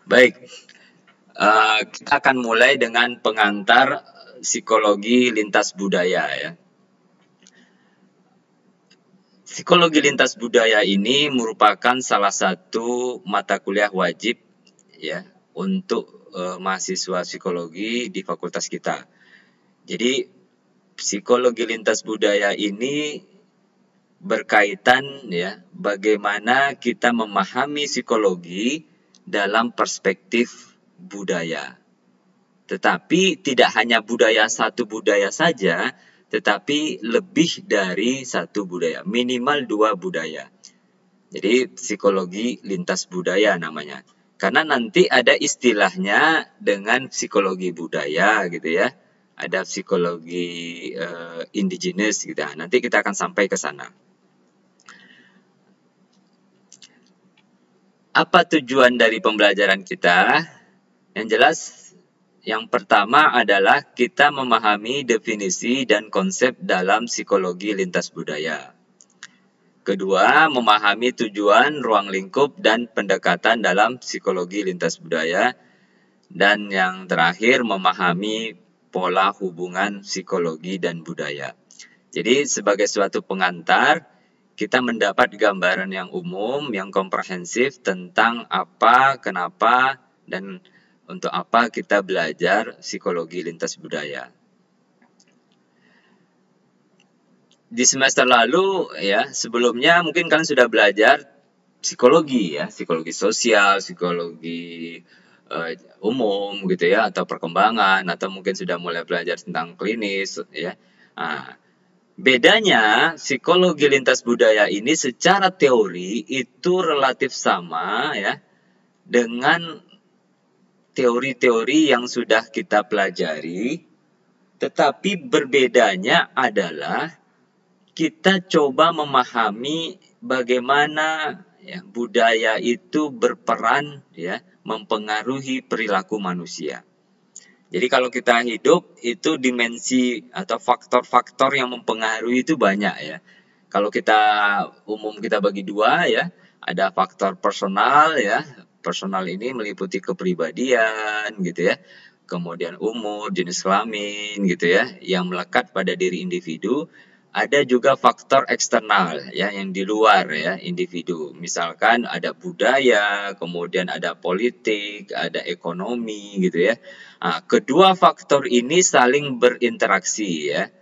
Baik, kita akan mulai dengan pengantar psikologi lintas budaya ya. Psikologi lintas budaya ini merupakan salah satu mata kuliah wajib ya untuk mahasiswa psikologi di fakultas kita. Jadi psikologi lintas budaya ini berkaitan ya bagaimana kita memahami psikologi dalam perspektif budaya. Tetapi tidak hanya satu budaya saja, tetapi lebih dari satu budaya, minimal 2 budaya. Jadi psikologi lintas budaya namanya. Karena nanti ada istilahnya dengan psikologi budaya gitu ya. Ada psikologi indigenous gitu. Nanti kita akan sampai ke sana. Apa tujuan dari pembelajaran kita? Yang jelas, yang pertama adalah kita memahami definisi dan konsep dalam psikologi lintas budaya. Kedua, memahami tujuan, ruang lingkup, dan pendekatan dalam psikologi lintas budaya. Dan yang terakhir, memahami pola hubungan psikologi dan budaya. Jadi, sebagai suatu pengantar, kita mendapat gambaran yang umum, yang komprehensif tentang apa, kenapa, dan untuk apa kita belajar psikologi lintas budaya. Di semester lalu ya, sebelumnya mungkin kalian sudah belajar psikologi ya, psikologi sosial, psikologi umum gitu ya, atau perkembangan, atau mungkin sudah mulai belajar tentang klinis ya. Nah, bedanya psikologi lintas budaya ini secara teori itu relatif sama ya dengan teori-teori yang sudah kita pelajari, tetapi berbedanya adalah kita coba memahami bagaimana ya, budaya itu berperan ya mempengaruhi perilaku manusia. Jadi kalau kita hidup itu dimensi atau faktor-faktor yang mempengaruhi itu banyak ya. Kalau kita kita bagi dua ya, ada faktor personal ya. Personal ini meliputi kepribadian gitu ya. Kemudian umur, jenis kelamin gitu ya, yang melekat pada diri individu. Ada juga faktor eksternal ya yang di luar ya individu. Misalkan ada budaya, kemudian ada politik, ada ekonomi gitu ya. Nah, kedua faktor ini saling berinteraksi ya.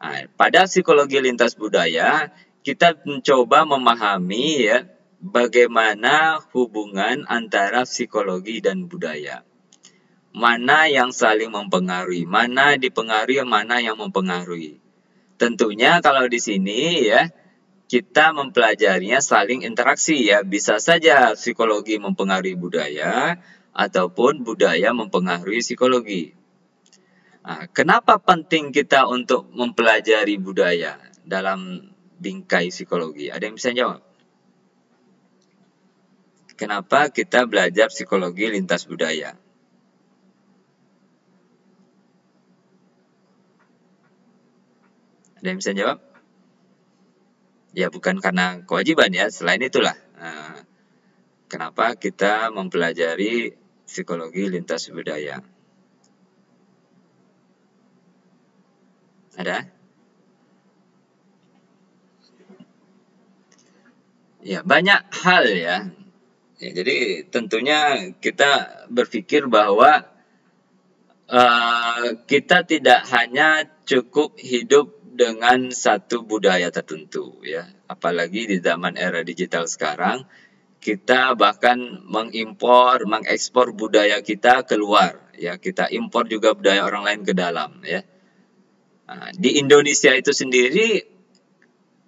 Nah, pada psikologi lintas budaya kita mencoba memahami ya bagaimana hubungan antara psikologi dan budaya. Mana yang saling mempengaruhi, mana dipengaruhi, mana yang mempengaruhi. Tentunya kalau di sini ya kita mempelajarinya saling interaksi ya. Bisa saja psikologi mempengaruhi budaya ataupun budaya mempengaruhi psikologi. Nah, kenapa penting kita untuk mempelajari budaya dalam bingkai psikologi? Ada yang bisa jawab? Kenapa kita belajar psikologi lintas budaya? Ada yang bisa jawab? Ya bukan karena kewajiban ya, selain itulah. Nah, kenapa kita mempelajari psikologi lintas budaya? Ada? Ya, banyak hal ya. Jadi tentunya kita berpikir bahwa kita tidak hanya cukup hidup dengan satu budaya tertentu ya. Apalagi di zaman era digital sekarang, kita bahkan mengekspor budaya kita keluar ya. Kita impor juga budaya orang lain ke dalam ya. Nah, di Indonesia itu sendiri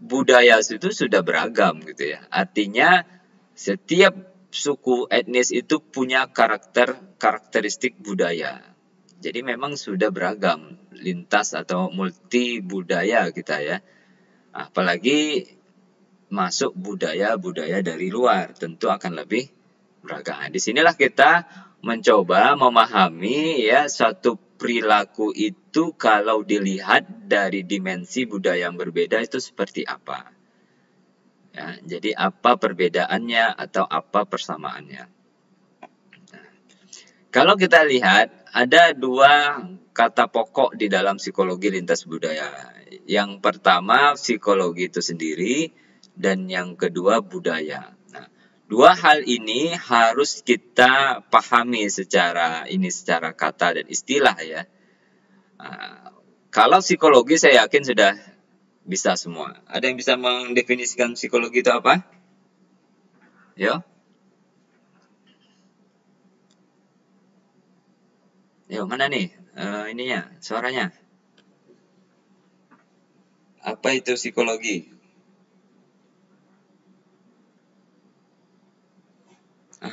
budaya itu sudah beragam gitu ya. Artinya setiap suku etnis itu punya karakteristik budaya. Jadi memang sudah beragam, lintas atau multi budaya kita ya. Apalagi masuk budaya-budaya dari luar, tentu akan lebih beragam. Disinilah kita mencoba memahami ya suatu perilaku itu kalau dilihat dari dimensi budaya yang berbeda itu seperti apa. Ya, jadi apa perbedaannya atau apa persamaannya. Nah, Kalau kita lihat, ada dua kata pokok di dalam psikologi lintas budaya. Yang pertama, psikologi itu sendiri, dan yang kedua, budaya. Nah, dua hal ini harus kita pahami secara kata dan istilah ya. Nah, kalau psikologi saya yakin sudah bisa semua. Ada yang bisa mendefinisikan psikologi itu apa? Yo? Yo, mana nih? Ininya, suaranya. Apa itu psikologi?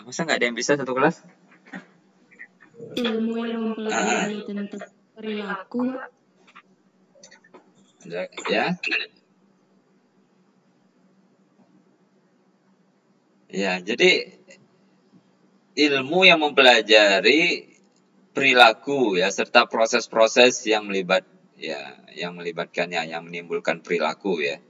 Masa nggak ada yang bisa satu kelas? Ilmu yang mempelajari tentang perilaku. Ya. Ya, jadi ilmu yang mempelajari perilaku ya serta proses-proses yang melibatkannya, yang menimbulkan perilaku ya.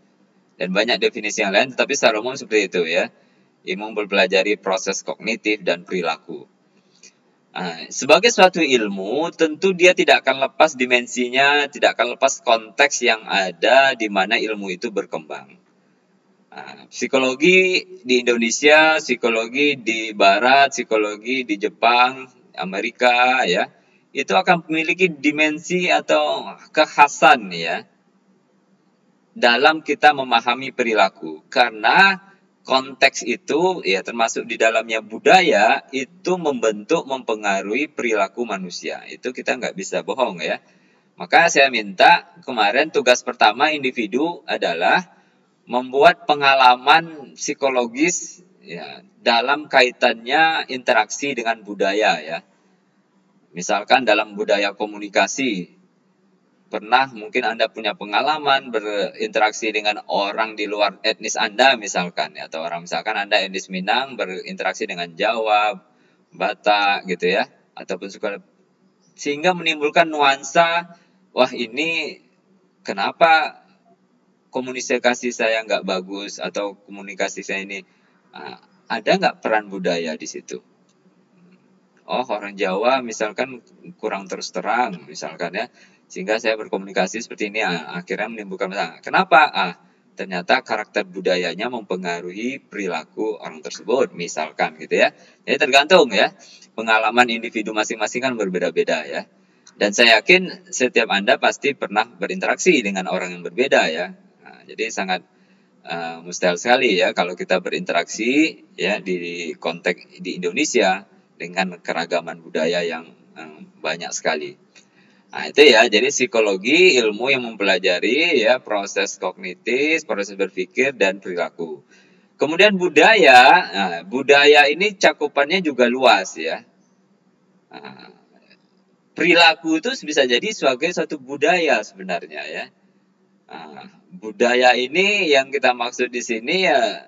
Dan banyak definisi yang lain, tetapi secara umum seperti itu ya. Ilmu mempelajari proses kognitif dan perilaku. Sebagai suatu ilmu, tentu dia tidak akan lepas dimensinya, tidak akan lepas konteks yang ada di mana ilmu itu berkembang. Psikologi di Indonesia, psikologi di Barat, psikologi di Jepang, Amerika, ya, itu akan memiliki dimensi atau kekhasan ya dalam kita memahami perilaku. Karena konteks itu ya termasuk di dalamnya budaya itu membentuk, mempengaruhi perilaku manusia. Itu kita nggak bisa bohong ya. Maka saya minta kemarin tugas pertama individu adalah membuat pengalaman psikologis ya, dalam kaitannya interaksi dengan budaya ya. Misalkan dalam budaya komunikasi, pernah mungkin Anda punya pengalaman berinteraksi dengan orang di luar etnis Anda misalkan ya, atau orang misalkan Anda etnis Minang berinteraksi dengan Jawa, Batak gitu ya, ataupun sehingga menimbulkan nuansa, wah ini kenapa komunikasi saya nggak bagus atau komunikasi saya ini ada nggak peran budaya di situ? Oh, orang Jawa misalkan kurang terus terang misalkan ya, sehingga saya berkomunikasi seperti ini akhirnya menimbulkan masalah. Kenapa? Ternyata karakter budayanya mempengaruhi perilaku orang tersebut misalkan gitu ya. Jadi tergantung ya, pengalaman individu masing-masing kan berbeda-beda ya. Dan saya yakin setiap Anda pasti pernah berinteraksi dengan orang yang berbeda ya. Jadi sangat mustahil sekali ya kalau kita berinteraksi ya di konteks di Indonesia dengan keragaman budaya yang banyak sekali. Nah, itu ya, jadi psikologi ilmu yang mempelajari ya proses kognitif, proses berpikir dan perilaku. Kemudian budaya, budaya ini cakupannya juga luas ya. Perilaku itu bisa jadi sebagai suatu budaya sebenarnya ya. Budaya ini yang kita maksud di sini ya,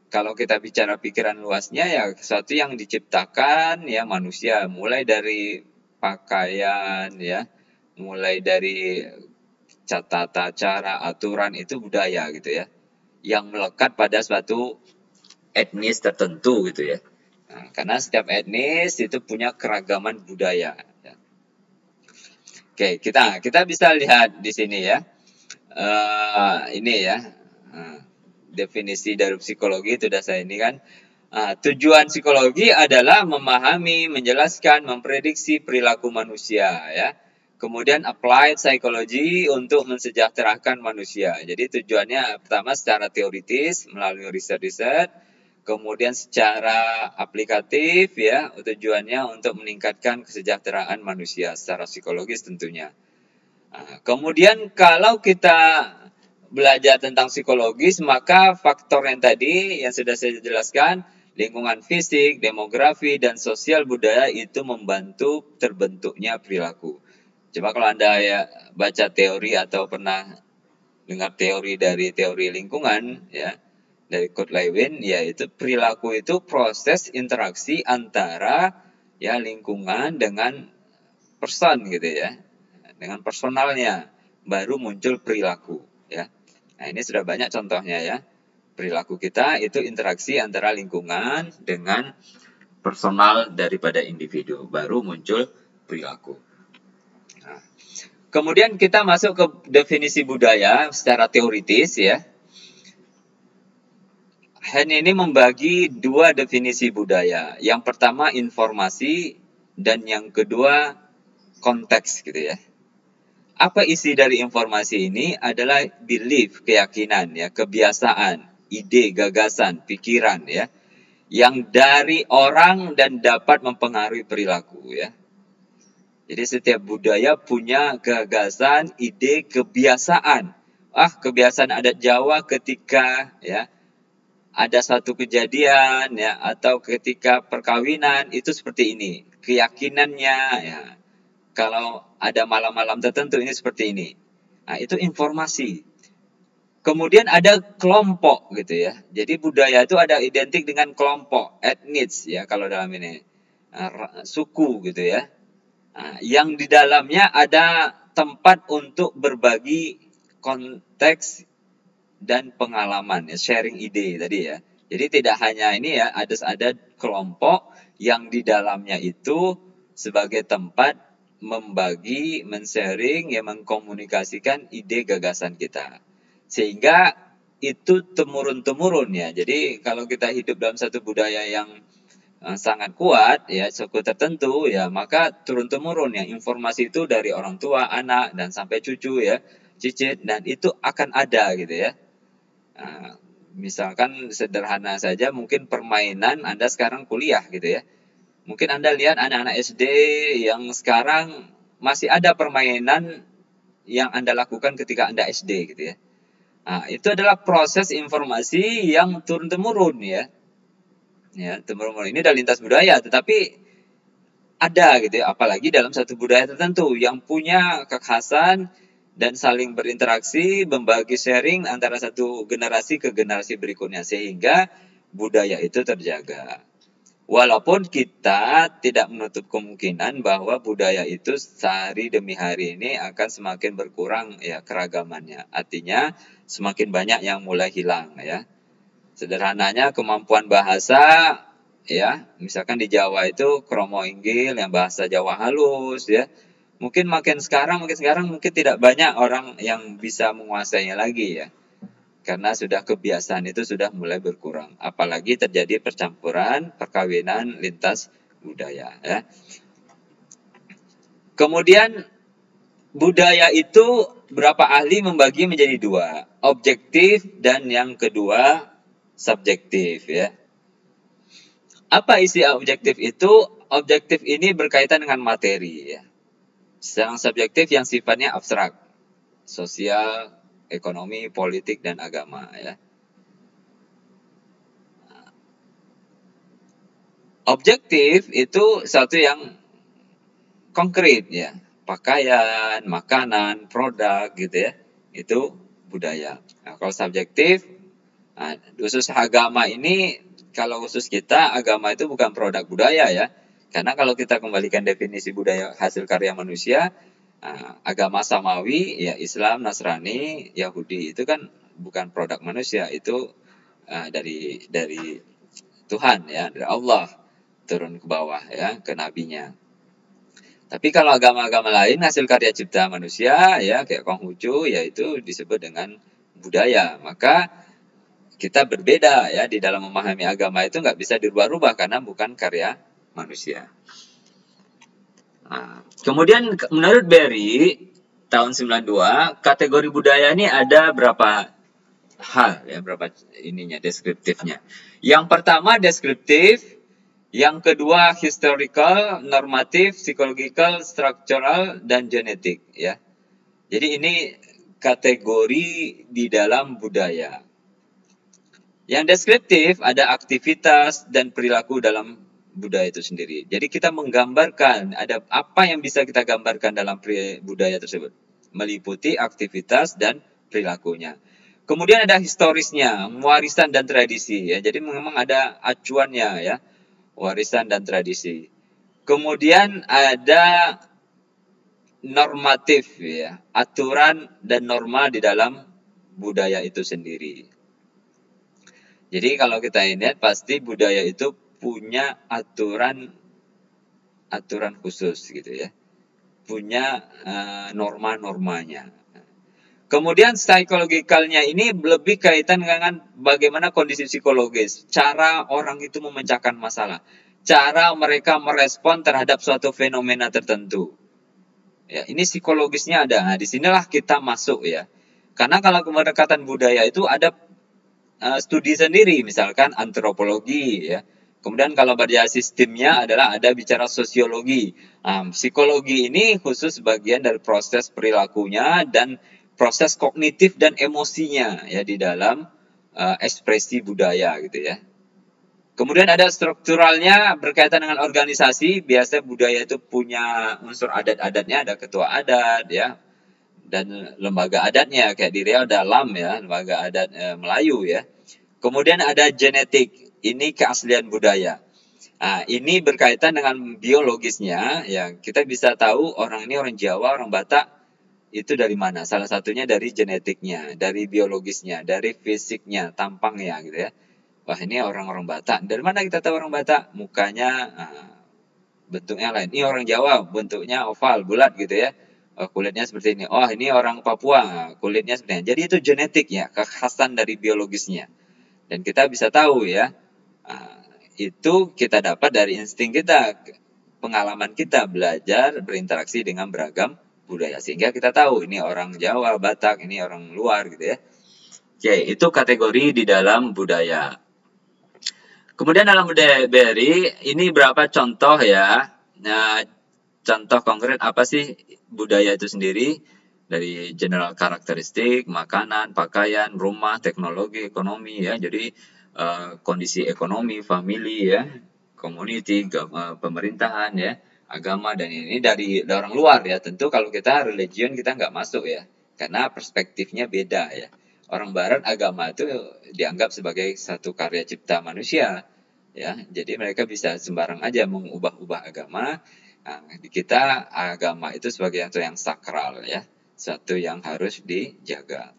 kalau kita bicara pikiran luasnya ya sesuatu yang diciptakan ya manusia, mulai dari pakaian ya, mulai dari tata cara, aturan itu budaya gitu ya, yang melekat pada suatu etnis tertentu gitu ya. Karena setiap etnis itu punya keragaman budaya. Ya. Oke, kita bisa lihat di sini ya. Ini ya. Definisi dari psikologi itu sudah saya ini kan. Tujuan psikologi adalah memahami, menjelaskan, memprediksi perilaku manusia ya. Kemudian applied psychology untuk mensejahterakan manusia. Jadi tujuannya pertama secara teoritis melalui riset-riset, kemudian secara aplikatif ya, tujuannya untuk meningkatkan kesejahteraan manusia secara psikologis tentunya. Kemudian kalau kita belajar tentang psikologis, maka faktor yang tadi yang sudah saya jelaskan, lingkungan fisik, demografi, dan sosial budaya itu membantu terbentuknya perilaku. Coba kalau Anda ya baca teori atau pernah dengar teori dari teori lingkungan ya, dari Kurt Lewin, yaitu perilaku itu proses interaksi antara ya lingkungan dengan person gitu ya. Dengan personalnya baru muncul perilaku ya. Nah, ini sudah banyak contohnya ya. Perilaku kita itu interaksi antara lingkungan dengan personal daripada individu, baru muncul perilaku. Nah, kemudian kita masuk ke definisi budaya secara teoritis ya. Hen ini membagi dua definisi budaya. Yang pertama informasi dan yang kedua konteks gitu ya. Apa isi dari informasi ini adalah belief, keyakinan ya, kebiasaan, ide, gagasan, pikiran ya, yang dari orang dan dapat mempengaruhi perilaku ya. Jadi setiap budaya punya gagasan, ide, kebiasaan. Kebiasaan adat Jawa ketika ya ada satu kejadian ya atau ketika perkawinan itu seperti ini. Keyakinannya ya. Kalau ada malam-malam tertentu ini seperti ini. Nah, itu informasi. Kemudian ada kelompok gitu ya. Jadi budaya itu ada identik dengan kelompok, etnis ya kalau dalam ini. Suku gitu ya. Nah, yang di dalamnya ada tempat untuk berbagi konteks dan pengalaman ya, sharing ide tadi ya. Jadi tidak hanya ini ya, ada kelompok yang di dalamnya itu sebagai tempat membagi, men-sharing, ya mengkomunikasikan ide gagasan kita. Sehingga itu temurun-temurun ya. Jadi kalau kita hidup dalam satu budaya yang sangat kuat ya, suku tertentu ya, maka turun-temurun ya informasi itu dari orang tua, anak dan sampai cucu ya, cicit, dan itu akan ada gitu ya. Misalkan sederhana saja mungkin permainan Anda sekarang kuliah gitu ya. Mungkin Anda lihat anak-anak SD yang sekarang masih ada permainan yang Anda lakukan ketika Anda SD gitu ya. Nah, itu adalah proses informasi yang turun-temurun ya. Ya, temurun ini dari lintas budaya, tetapi ada gitu ya, apalagi dalam satu budaya tertentu yang punya kekhasan dan saling berinteraksi, membagi sharing antara satu generasi ke generasi berikutnya sehingga budaya itu terjaga. Walaupun kita tidak menutup kemungkinan bahwa budaya itu sehari demi hari ini akan semakin berkurang ya keragamannya. Artinya semakin banyak yang mulai hilang ya. Sederhananya kemampuan bahasa ya, misalkan di Jawa itu kromo inggil yang bahasa Jawa halus ya. Mungkin sekarang mungkin tidak banyak orang yang bisa menguasainya lagi ya. Karena sudah kebiasaan itu sudah mulai berkurang. Apalagi terjadi percampuran, perkawinan lintas budaya. Ya. Kemudian budaya itu berapa ahli membagi menjadi dua. Objektif dan yang kedua subjektif. Ya. Apa isi objektif itu? Objektif ini berkaitan dengan materi. Ya. Sedang subjektif yang sifatnya abstrak. Sosial, ekonomi, politik, dan agama ya. Objektif itu satu yang konkret ya. Pakaian, makanan, produk gitu ya. Itu budaya. Nah, kalau subjektif, khusus agama ini, kalau khusus kita, agama itu bukan produk budaya ya. Karena kalau kita kembalikan definisi budaya hasil karya manusia, agama samawi ya Islam, Nasrani, Yahudi itu kan bukan produk manusia, itu dari Tuhan ya, dari Allah turun ke bawah ya ke nabinya. Tapi kalau agama-agama lain hasil karya cipta manusia ya kayak Konghucu yaitu disebut dengan budaya. Maka kita berbeda ya di dalam memahami agama itu nggak bisa dirubah-rubah karena bukan karya manusia. Kemudian menurut Berry tahun 92 kategori budaya ini ada berapa hal ya, berapa ininya deskriptifnya. Yang pertama deskriptif, yang kedua historical, normatif, psychological, structural, dan genetik ya. Jadi ini kategori di dalam budaya. Yang deskriptif ada aktivitas dan perilaku dalam budaya itu sendiri. Jadi kita menggambarkan ada apa yang bisa kita gambarkan dalam budaya tersebut. Meliputi aktivitas dan perilakunya. Kemudian ada historisnya, warisan dan tradisi ya. Jadi memang ada acuannya ya. Warisan dan tradisi. Kemudian ada normatif ya, aturan dan norma di dalam budaya itu sendiri. Jadi kalau kita lihat pasti budaya itu punya aturan khusus gitu ya, punya norma-normanya. Kemudian psikologikalnya ini lebih kaitan dengan bagaimana kondisi psikologis, cara orang itu memecahkan masalah, cara mereka merespon terhadap suatu fenomena tertentu. Ya, ini psikologisnya ada. Nah, disinilah kita masuk ya. Karena kalau pendekatan budaya itu ada studi sendiri, misalkan antropologi ya. Kemudian kalau pada sistemnya adalah ada bicara sosiologi. Psikologi ini khusus bagian dari proses perilakunya dan proses kognitif dan emosinya ya di dalam ekspresi budaya gitu ya. Kemudian ada strukturalnya berkaitan dengan organisasi. Biasa budaya itu punya unsur adat-adatnya, ada ketua adat ya, dan lembaga adatnya. Kayak di Riau ada LAM ya, lembaga adat Melayu ya. Kemudian ada genetik, ini keaslian budaya. Nah, ini berkaitan dengan biologisnya. Ya, kita bisa tahu orang ini orang Jawa, orang Batak itu dari mana. Salah satunya dari genetiknya, dari biologisnya, dari fisiknya, tampangnya gitu ya. Wah, ini orang-orang Batak. Dari mana kita tahu orang Batak? Mukanya bentuknya lain. Ini orang Jawa, bentuknya oval, bulat gitu ya. Kulitnya seperti ini. Oh, ini orang Papua, kulitnya seperti ini. Jadi itu genetik ya, kekhasan dari biologisnya. Dan kita bisa tahu ya, itu kita dapat dari insting kita, pengalaman kita belajar berinteraksi dengan beragam budaya. Sehingga kita tahu ini orang Jawa, Batak, ini orang luar gitu ya. Oke, itu kategori di dalam budaya. Kemudian dalam budaya BRI, ini berapa contoh ya. Nah, contoh konkret apa sih budaya itu sendiri? Dari general karakteristik, makanan, pakaian, rumah, teknologi, ekonomi ya. Jadi kondisi ekonomi, family ya, community, pemerintahan ya, agama, dan ini dari orang luar ya. Tentu kalau kita religion kita nggak masuk ya, karena perspektifnya beda ya. Orang Barat agama itu dianggap sebagai satu karya cipta manusia, ya. Jadi mereka bisa sembarang aja mengubah-ubah agama. Nah, di kita agama itu sebagai sesuatu yang sakral, ya, sesuatu yang harus dijaga.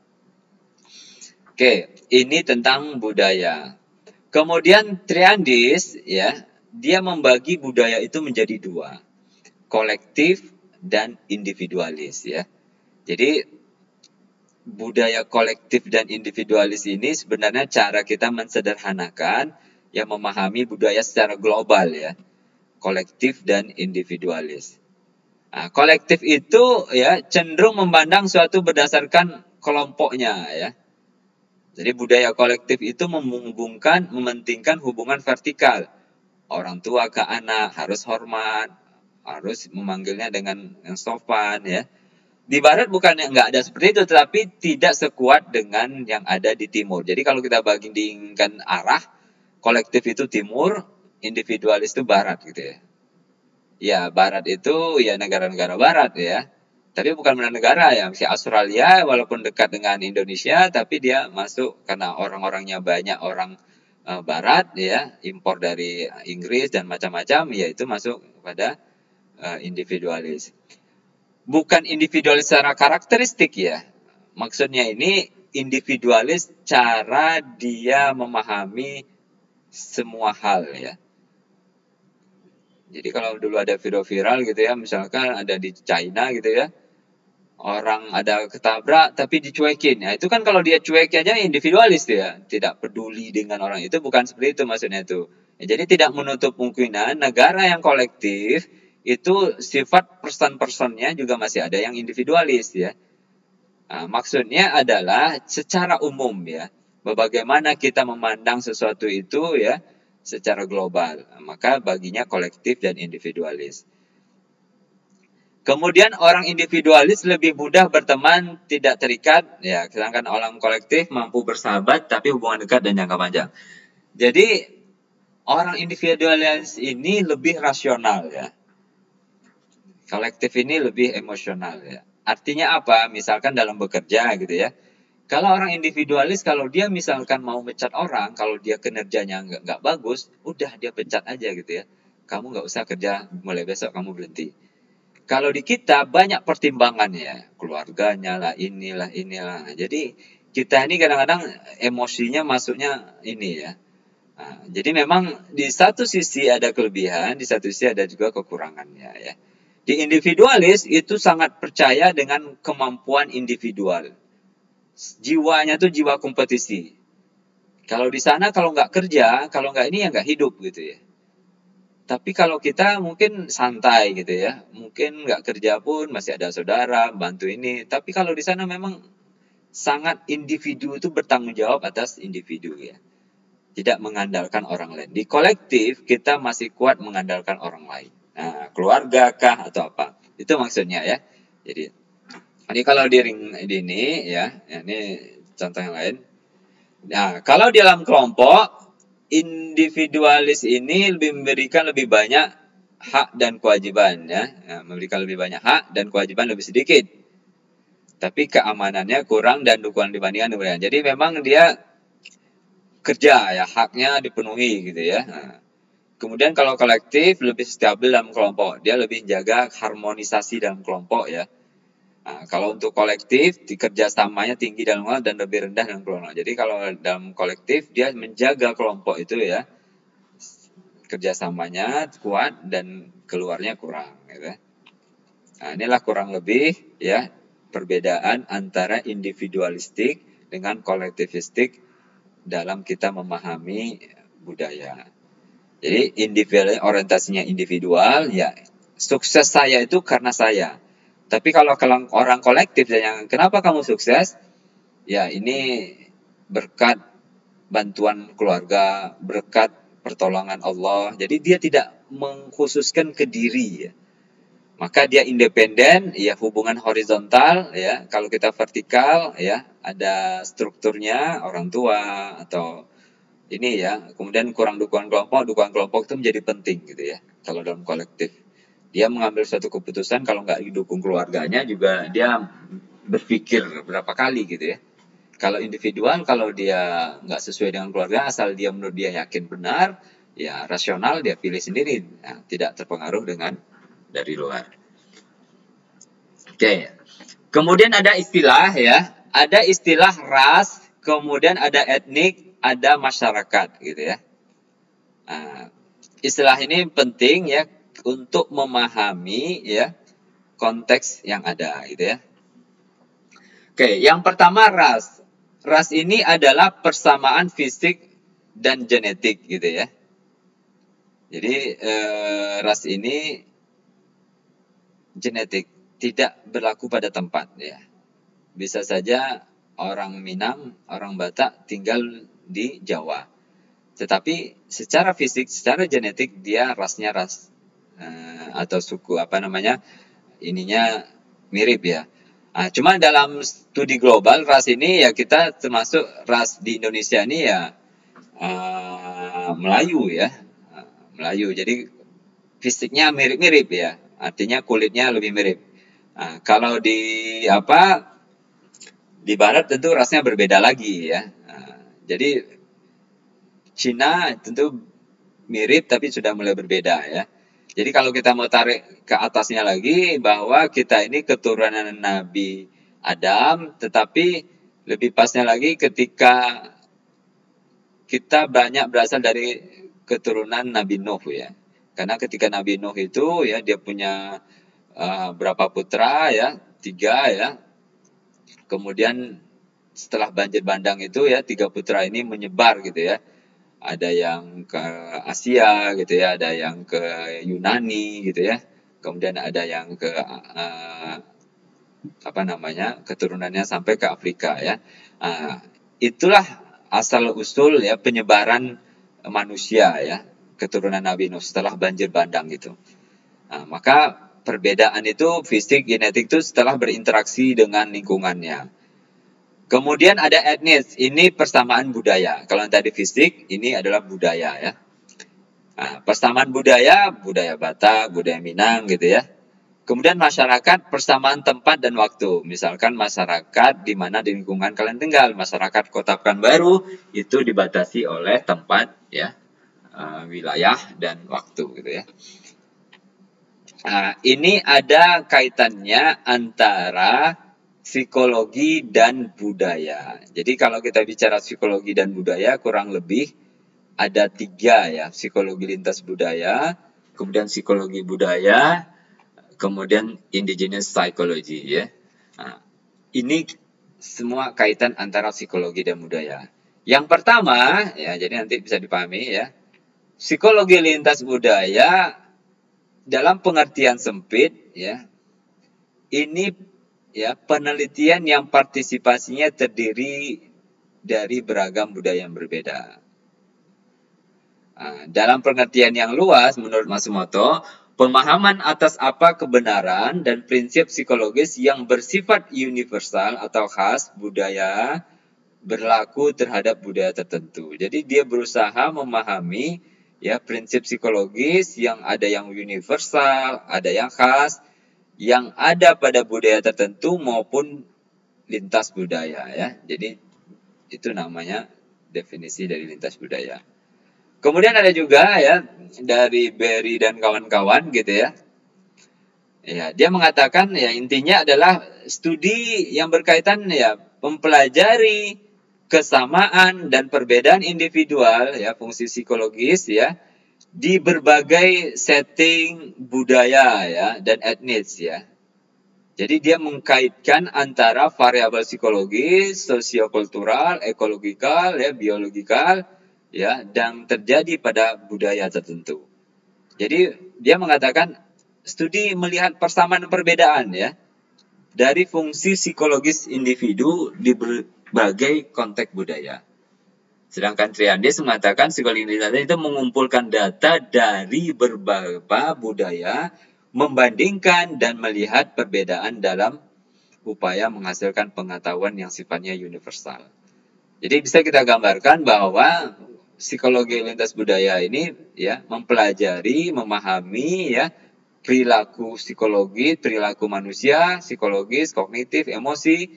Oke, ini tentang budaya. Kemudian Triandis, ya, dia membagi budaya itu menjadi dua, kolektif dan individualis, ya. Jadi budaya kolektif dan individualis ini sebenarnya cara kita mensederhanakan yang memahami budaya secara global ya, kolektif dan individualis. Nah, kolektif itu ya cenderung memandang suatu berdasarkan kelompoknya ya. Jadi budaya kolektif itu mementingkan hubungan vertikal. Orang tua ke anak harus hormat, harus memanggilnya dengan yang sopan ya. Di barat bukan yang nggak ada seperti itu, tetapi tidak sekuat dengan yang ada di timur. Jadi kalau kita bandingkan arah, kolektif itu timur, individualis itu barat gitu ya. Ya, barat itu ya negara-negara barat ya. Tapi bukan negara ya, misalnya Australia walaupun dekat dengan Indonesia, tapi dia masuk karena orang-orangnya banyak orang barat ya, impor dari Inggris dan macam-macam, ya itu masuk pada individualis. Bukan individualis secara karakteristik ya. Maksudnya ini individualis cara dia memahami semua hal ya. Jadi kalau dulu ada video viral gitu ya, misalkan ada di China gitu ya, orang ada ketabrak tapi dicuekin. Ya itu kan kalau dia cuek aja individualis ya, tidak peduli dengan orang itu, bukan seperti itu maksudnya itu. Ya, jadi tidak menutup kemungkinan negara yang kolektif itu sifat person-personnya juga masih ada yang individualis ya. Nah, maksudnya adalah secara umum ya, bagaimana kita memandang sesuatu itu ya secara global. Maka baginya kolektif dan individualis. Kemudian orang individualis lebih mudah berteman, tidak terikat ya, sedangkan orang kolektif mampu bersahabat tapi hubungan dekat dan jangka panjang. Jadi orang individualis ini lebih rasional ya. Kolektif ini lebih emosional ya. Artinya apa? Misalkan dalam bekerja gitu ya. Kalau orang individualis, kalau dia misalkan mau mecat orang, kalau dia kinerjanya nggak bagus, udah dia pecat aja gitu ya. Kamu nggak usah kerja, mulai besok kamu berhenti. Kalau di kita banyak pertimbangannya, keluarganya lah, inilah. Jadi kita ini kadang-kadang emosinya masuknya ini ya. Nah, jadi memang di satu sisi ada kelebihan, di satu sisi ada juga kekurangannya ya. Di individualis itu sangat percaya dengan kemampuan individual. Jiwanya tuh jiwa kompetisi. Kalau di sana kalau nggak kerja, kalau nggak ini ya nggak hidup gitu ya. Tapi kalau kita mungkin santai gitu ya, mungkin nggak kerja pun masih ada saudara bantu ini. Tapi kalau di sana memang sangat individu itu bertanggung jawab atas individu ya. Tidak mengandalkan orang lain. Di kolektif kita masih kuat mengandalkan orang lain. Nah, keluarga kah atau apa? Itu maksudnya ya. Jadi ini kalau di ring ini ya, ini contoh yang lain. Nah, kalau di dalam kelompok individualis ini memberikan lebih banyak hak dan kewajiban ya. Nah, memberikan lebih banyak hak dan kewajiban lebih sedikit. Tapi keamanannya kurang dan dukungan dibandingkan dengan. Jadi memang dia kerja ya, haknya dipenuhi gitu ya. Nah, kemudian kalau kolektif lebih stabil dalam kelompok, dia lebih jaga harmonisasi dalam kelompok ya. Nah, kalau untuk kolektif kerjasamanya tinggi dalam kelompok dan lebih rendah dalam kelompok. Jadi kalau dalam kolektif dia menjaga kelompok itu ya, kerjasamanya kuat dan keluarnya kurang gitu. Nah, inilah kurang lebih ya perbedaan antara individualistik dengan kolektivistik dalam kita memahami budaya. Jadi individual orientasinya individual ya, sukses saya itu karena saya. Tapi kalau orang kolektif yang kenapa kamu sukses? Ya ini berkat bantuan keluarga, berkat pertolongan Allah. Jadi dia tidak mengkhususkan ke diri ya. Maka dia independen, ya hubungan horizontal ya. Kalau kita vertikal ya ada strukturnya orang tua atau ini ya. Kemudian kurang dukungan kelompok itu menjadi penting gitu ya. Kalau dalam kolektif dia mengambil suatu keputusan kalau nggak didukung keluarganya juga dia berpikir berapa kali gitu ya. Kalau individual kalau dia nggak sesuai dengan keluarga asal dia menurut dia yakin benar ya rasional dia pilih sendiri, nah, tidak terpengaruh dengan dari luar. Oke. Kemudian ada istilah ya, ada istilah ras, kemudian ada etnik, ada masyarakat gitu ya. Nah, istilah ini penting ya untuk memahami ya konteks yang ada gitu ya. Oke, yang pertama ras. Ras ini adalah persamaan fisik dan genetik gitu ya. Jadi ras ini genetik, tidak berlaku pada tempat ya. Bisa saja orang Minang, orang Batak tinggal di Jawa. Tetapi secara fisik, secara genetik dia rasnya ras atau suku apa namanya ininya mirip ya. Nah, cuma dalam studi global ras ini ya kita termasuk ras di Indonesia ini ya Melayu ya, Melayu. Jadi fisiknya mirip-mirip ya, artinya kulitnya lebih mirip. Nah, kalau di di Barat tentu rasnya berbeda lagi ya. Nah, jadi Cina tentu mirip tapi sudah mulai berbeda ya. Jadi kalau kita mau tarik ke atasnya lagi bahwa kita ini keturunan Nabi Adam, tetapi lebih pasnya lagi ketika kita banyak berasal dari keturunan Nabi Nuh ya. Karena ketika Nabi Nuh itu ya dia punya berapa putra ya, 3 ya. Kemudian setelah banjir bandang itu ya 3 putra ini menyebar gitu ya. Ada yang ke Asia gitu ya, ada yang ke Yunani gitu ya. Kemudian ada yang ke keturunannya sampai ke Afrika ya. Itulah asal usul ya penyebaran manusia ya, keturunan Nabi Nuh setelah banjir bandang itu. Maka perbedaan itu fisik genetik itu setelah berinteraksi dengan lingkungannya. Kemudian ada etnis, ini persamaan budaya. Kalau yang tadi fisik, ini adalah budaya ya. Nah, persamaan budaya Batak, budaya Minang gitu ya. Kemudian masyarakat, persamaan tempat dan waktu. Misalkan masyarakat di mana di lingkungan kalian tinggal, masyarakat Kota Pekanbaru itu dibatasi oleh tempat ya, wilayah dan waktu gitu ya. Nah, ini ada kaitannya antara psikologi dan budaya. Jadi kalau kita bicara psikologi dan budaya kurang lebih ada 3 ya, psikologi lintas budaya, kemudian psikologi budaya, kemudian indigenous psychology ya. Nah, ini semua kaitan antara psikologi dan budaya. Yang pertama ya, jadi nanti bisa dipahami ya. Psikologi lintas budaya dalam pengertian sempit ya, ini ya penelitian yang partisipasinya terdiri dari beragam budaya yang berbeda. Nah, dalam pengertian yang luas menurut Matsumoto, pemahaman atas apa kebenaran dan prinsip psikologis yang bersifat universal atau khas budaya berlaku terhadap budaya tertentu. Jadi dia berusaha memahami ya prinsip psikologis yang ada yang universal, ada yang khas, yang ada pada budaya tertentu maupun lintas budaya ya. Jadi itu namanya definisi dari lintas budaya. Kemudian ada juga ya dari Berry dan kawan-kawan gitu ya. Ya, dia mengatakan ya intinya adalah studi yang berkaitan ya mempelajari kesamaan dan perbedaan individual ya fungsi psikologis ya di berbagai setting budaya ya dan etnis ya. Jadi dia mengkaitkan antara variabel psikologis, sosiokultural, ekologikal ya, biologikal ya dan terjadi pada budaya tertentu. Jadi dia mengatakan studi melihat persamaan dan perbedaan ya dari fungsi psikologis individu di berbagai konteks budaya. Sedangkan Triandis mengatakan psikologi itu mengumpulkan data dari beberapa budaya, membandingkan dan melihat perbedaan dalam upaya menghasilkan pengetahuan yang sifatnya universal. Jadi bisa kita gambarkan bahwa psikologi lintas budaya ini ya mempelajari, memahami ya perilaku psikologi, perilaku manusia, psikologis, kognitif, emosi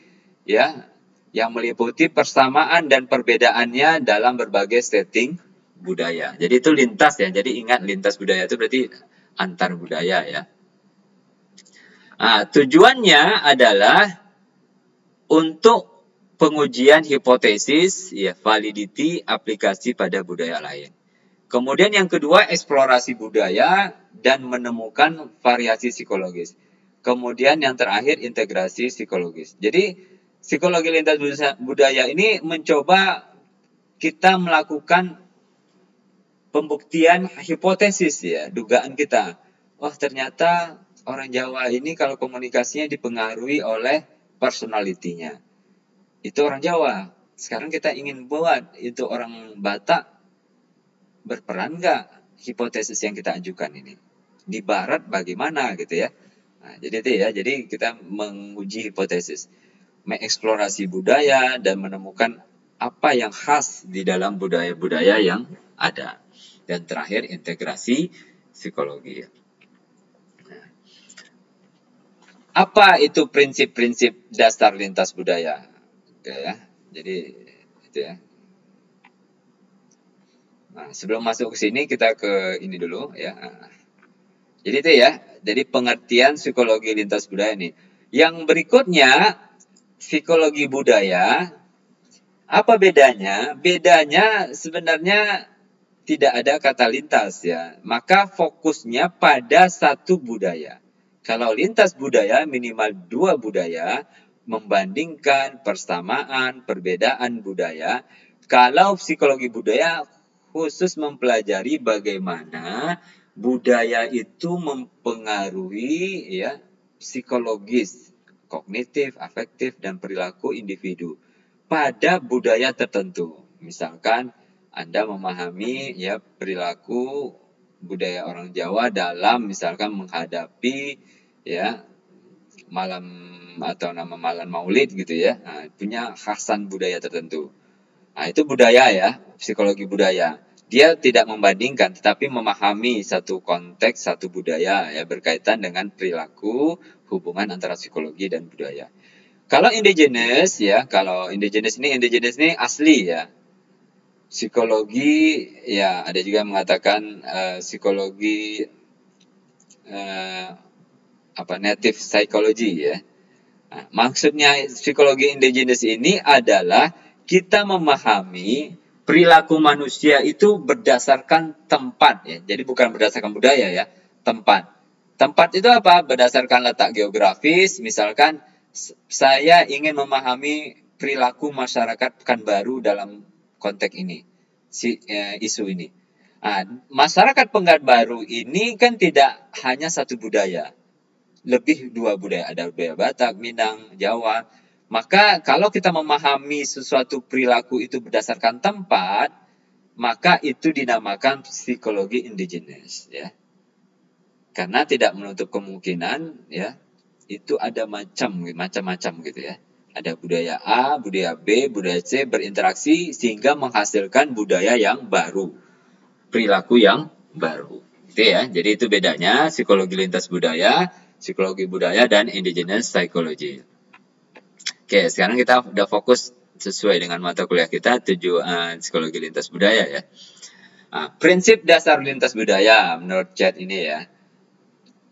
ya yang meliputi persamaan dan perbedaannya dalam berbagai setting budaya. Jadi itu lintas ya. Jadi ingat lintas budaya itu berarti antar budaya ya. Nah, tujuannya adalah untuk pengujian hipotesis, ya, validity, aplikasi pada budaya lain. Kemudian yang kedua, eksplorasi budaya dan menemukan variasi psikologis. Kemudian yang terakhir, integrasi psikologis. Jadi, psikologi lintas budaya ini mencoba kita melakukan pembuktian hipotesis ya, dugaan kita. Oh, ternyata orang Jawa ini kalau komunikasinya dipengaruhi oleh personalitinya. Itu orang Jawa. Sekarang kita ingin buat itu orang Batak berperan nggak hipotesis yang kita ajukan ini. Di Barat bagaimana gitu ya. Nah, jadi itu ya. Jadi kita menguji hipotesis, mengeksplorasi budaya dan menemukan apa yang khas di dalam budaya-budaya yang ada. Dan terakhir integrasi psikologi. Nah, apa itu prinsip-prinsip dasar lintas budaya? Oke ya, jadi itu ya. Nah, sebelum masuk ke sini kita ke ini dulu ya. Jadi itu ya, jadi pengertian psikologi lintas budaya ini. Yang berikutnya psikologi budaya. Apa bedanya? Bedanya sebenarnya tidak ada kata lintas ya. Maka fokusnya pada satu budaya. Kalau lintas budaya minimal 2 budaya, membandingkan persamaan, perbedaan budaya. Kalau psikologi budaya khusus mempelajari bagaimana budaya itu mempengaruhi ya psikologis, kognitif, afektif dan perilaku individu pada budaya tertentu. Misalkan Anda memahami ya perilaku budaya orang Jawa dalam misalkan menghadapi ya malam atau nama malam Maulid gitu ya. Nah, punya khasan budaya tertentu. Nah, itu budaya ya, psikologi budaya. Dia tidak membandingkan tetapi memahami satu konteks, satu budaya ya berkaitan dengan perilaku, hubungan antara psikologi dan budaya. Kalau indigenous ya, kalau indigenous ini asli ya. Psikologi ya ada juga mengatakan psikologi native psychology ya. Nah, maksudnya psikologi indigenous ini adalah kita memahami perilaku manusia itu berdasarkan tempat ya. Jadi bukan berdasarkan budaya ya, tempat. Tempat itu apa? Berdasarkan letak geografis. Misalkan saya ingin memahami perilaku masyarakat Pekanbaru dalam konteks ini, isu ini. Nah, masyarakat Pekanbaru ini kan tidak hanya satu budaya, lebih dua budaya, ada budaya Batak, Minang, Jawa. Maka kalau kita memahami sesuatu perilaku itu berdasarkan tempat, maka itu dinamakan psikologi indigenes ya. Karena tidak menutup kemungkinan ya, itu ada macam-macam gitu ya. Ada budaya A, budaya B, budaya C berinteraksi sehingga menghasilkan budaya yang baru, perilaku yang baru. Gitu ya. Jadi itu bedanya psikologi lintas budaya, psikologi budaya dan indigenous psychology. Oke, sekarang kita udah fokus sesuai dengan mata kuliah kita psikologi lintas budaya ya. Nah, prinsip dasar lintas budaya menurut chat ini ya.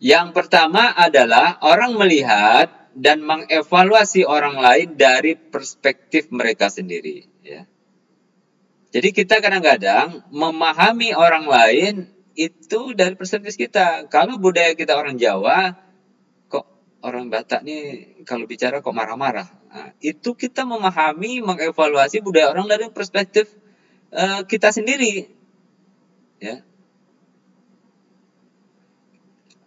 Yang pertama adalah orang melihat dan mengevaluasi orang lain dari perspektif mereka sendiri. Ya. Jadi kita kadang-kadang memahami orang lain itu dari perspektif kita. Kalau budaya kita orang Jawa, kok orang Batak nih kalau bicara kok marah-marah. Nah, itu kita memahami, mengevaluasi budaya orang dari perspektif kita sendiri. Ya.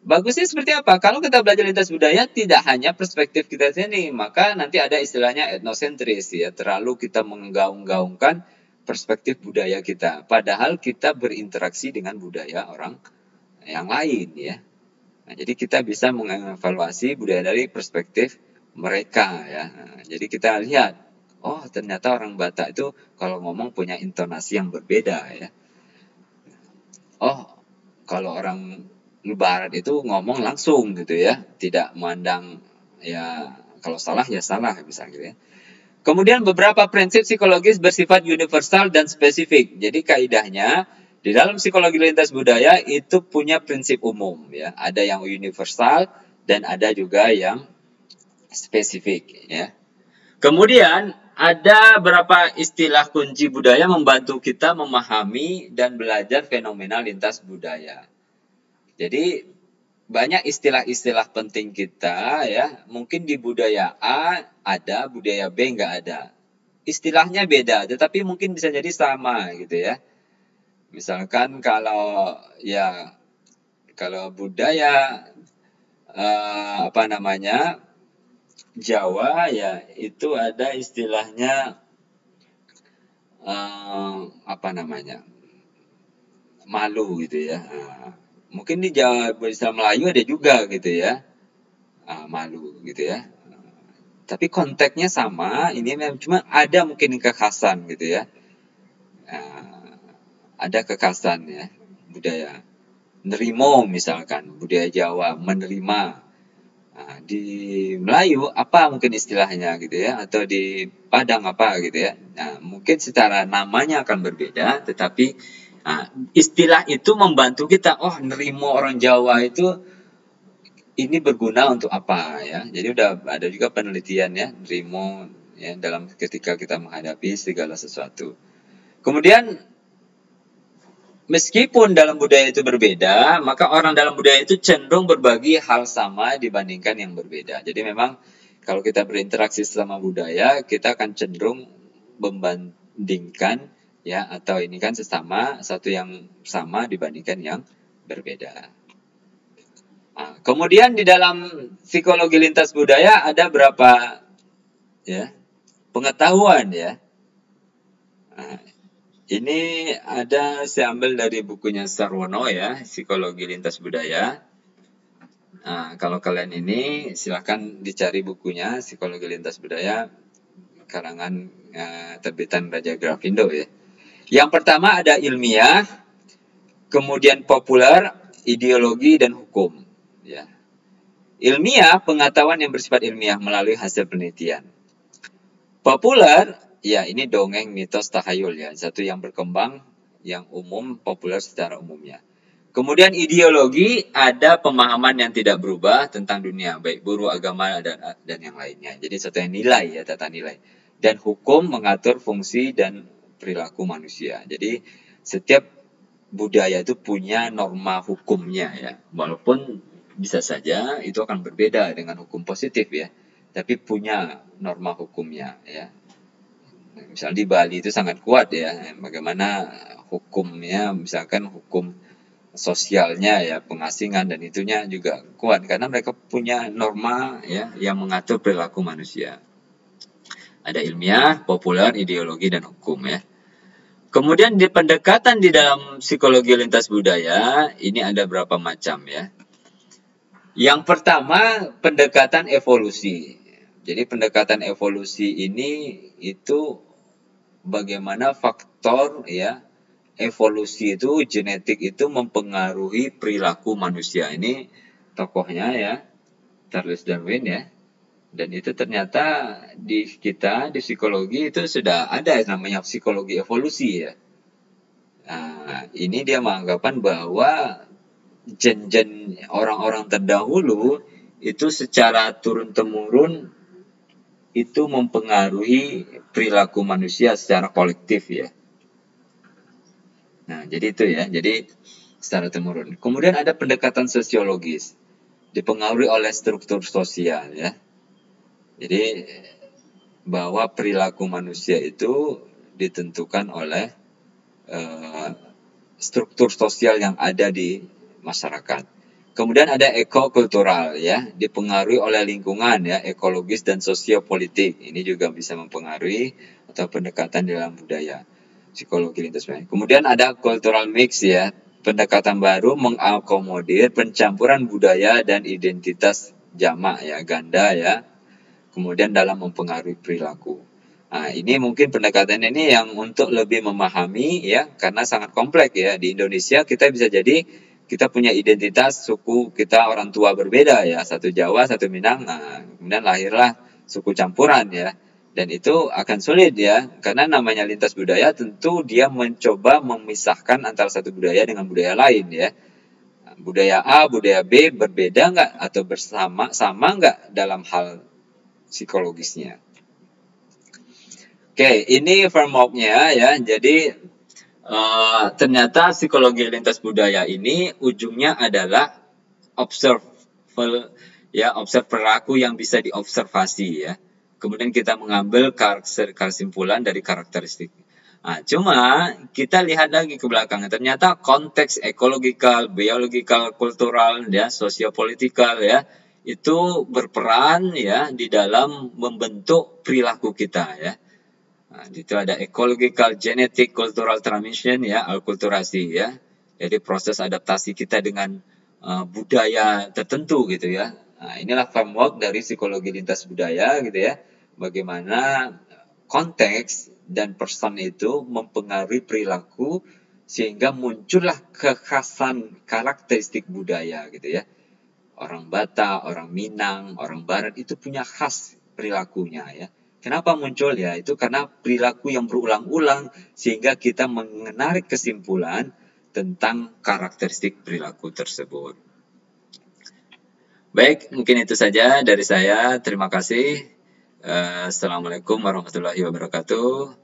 Bagusnya seperti apa? Kalau kita belajar lintas budaya tidak hanya perspektif kita sendiri, maka nanti ada istilahnya etnosentris ya, terlalu kita menggaung-gaungkan perspektif budaya kita, padahal kita berinteraksi dengan budaya orang yang lain ya. Nah, jadi kita bisa mengevaluasi budaya dari perspektif mereka ya. Nah, jadi kita lihat, oh ternyata orang Batak itu kalau ngomong punya intonasi yang berbeda ya. Oh, kalau orang Barat itu ngomong langsung gitu ya, tidak memandang ya kalau salah ya salah misalnya gitu ya. Kemudian beberapa prinsip psikologis bersifat universal dan spesifik. Jadi kaidahnya di dalam psikologi lintas budaya itu punya prinsip umum ya, ada yang universal dan ada juga yang spesifik ya. Kemudian ada beberapa istilah kunci budaya membantu kita memahami dan belajar fenomena lintas budaya. Jadi banyak istilah-istilah penting kita ya, mungkin di budaya A ada, budaya B nggak ada. Istilahnya beda, tetapi mungkin bisa jadi sama gitu ya. Misalkan kalau budaya Jawa ya itu ada istilahnya malu gitu ya. Mungkin di Jawa bahasa Melayu ada juga gitu ya, malu gitu ya. Tapi konteksnya sama, ini cuma ada mungkin kekhasan gitu ya. Ada kekhasan ya budaya. Nerimo misalkan, budaya Jawa menerima. Di Melayu apa mungkin istilahnya gitu ya, atau di Padang apa gitu ya. Nah, mungkin secara namanya akan berbeda, tetapi istilah itu membantu kita, oh nerimo orang Jawa itu ini berguna untuk apa ya. Jadi udah ada juga penelitian ya, nerimo ya dalam ketika kita menghadapi segala sesuatu. Kemudian meskipun dalam budaya itu berbeda, maka orang dalam budaya itu cenderung berbagi hal sama dibandingkan yang berbeda. Jadi memang kalau kita berinteraksi sama budaya, kita akan cenderung membandingkan ya, atau ini kan satu yang sama dibandingkan yang berbeda. Kemudian di dalam psikologi lintas budaya ada berapa ya pengetahuan ya. Ini ada saya ambil dari bukunya Sarwono ya, psikologi lintas budaya. Kalau kalian ini silahkan dicari bukunya psikologi lintas budaya karangan terbitan Raja Grafindo ya. Yang pertama ada ilmiah, kemudian populer, ideologi, dan hukum. Ya. Ilmiah, pengetahuan yang bersifat ilmiah melalui hasil penelitian. Populer, ya ini dongeng, mitos, tahayul ya. Satu yang berkembang, yang umum, populer secara umumnya. Kemudian ideologi, ada pemahaman yang tidak berubah tentang dunia, baik buruh, agama, dan yang lainnya. Jadi satu yang nilai ya, tata nilai. Dan hukum mengatur fungsi dan perilaku manusia. Jadi setiap budaya itu punya norma hukumnya ya. Walaupun bisa saja itu akan berbeda dengan hukum positif ya. Tapi punya norma hukumnya ya. Misal di Bali itu sangat kuat ya. Bagaimana hukumnya, misalkan hukum sosialnya ya, pengasingan dan itunya juga kuat karena mereka punya norma ya yang mengatur perilaku manusia. Ada ilmiah, populer, ideologi dan hukum ya. Kemudian di pendekatan di dalam psikologi lintas budaya ini ada berapa macam ya. Yang pertama pendekatan evolusi. Jadi pendekatan evolusi ini itu bagaimana faktor ya evolusi itu, genetik itu mempengaruhi perilaku manusia. Ini tokohnya ya, Charles Darwin ya. Dan itu ternyata di kita, di psikologi itu sudah ada namanya psikologi evolusi ya. Nah, ini dia menganggapan bahwa gen-gen orang-orang terdahulu itu secara turun-temurun itu mempengaruhi perilaku manusia secara kolektif ya. Nah, jadi itu ya. Jadi secara temurun. Kemudian ada pendekatan sosiologis. Dipengaruhi oleh struktur sosial ya. Jadi bahwa perilaku manusia itu ditentukan oleh struktur sosial yang ada di masyarakat. Kemudian ada ekokultural ya, dipengaruhi oleh lingkungan ya, ekologis dan sosiopolitik. Ini juga bisa mempengaruhi atau pendekatan dalam budaya. Psikologi lintas budaya. Kemudian ada cultural mix ya, pendekatan baru mengakomodir pencampuran budaya dan identitas jamak ya, ganda ya. Kemudian dalam mempengaruhi perilaku. Nah, ini mungkin pendekatan ini yang untuk lebih memahami ya, karena sangat kompleks ya. Di Indonesia kita bisa jadi kita punya identitas suku kita orang tua berbeda ya, satu Jawa, satu Minang. Nah, kemudian lahirlah suku campuran ya. Dan itu akan sulit ya, karena namanya lintas budaya tentu dia mencoba memisahkan antara satu budaya dengan budaya lain ya. Budaya A, budaya B berbeda nggak atau sama nggak dalam hal psikologisnya. Oke, ini framework-nya ya. Jadi ternyata psikologi lintas budaya ini ujungnya adalah observe perilaku yang bisa diobservasi ya. Kemudian kita mengambil kesimpulan dari karakteristik. Nah, cuma kita lihat lagi ke belakang. Ternyata konteks ekologikal, biologikal, kultural, ya, sosiopolitikal, ya, itu berperan ya di dalam membentuk perilaku kita ya. Nah, itu ada ecological, genetic, cultural transmission ya, alkulturasi ya. Jadi proses adaptasi kita dengan budaya tertentu gitu ya. Nah, inilah framework dari psikologi lintas budaya gitu ya. Bagaimana konteks dan person itu mempengaruhi perilaku sehingga muncullah kekhasan karakteristik budaya gitu ya. Orang Batak, orang Minang, orang Barat itu punya khas perilakunya ya. Kenapa muncul ya? Itu karena perilaku yang berulang-ulang sehingga kita menarik kesimpulan tentang karakteristik perilaku tersebut. Baik, mungkin itu saja dari saya. Terima kasih. Assalamualaikum warahmatullahi wabarakatuh.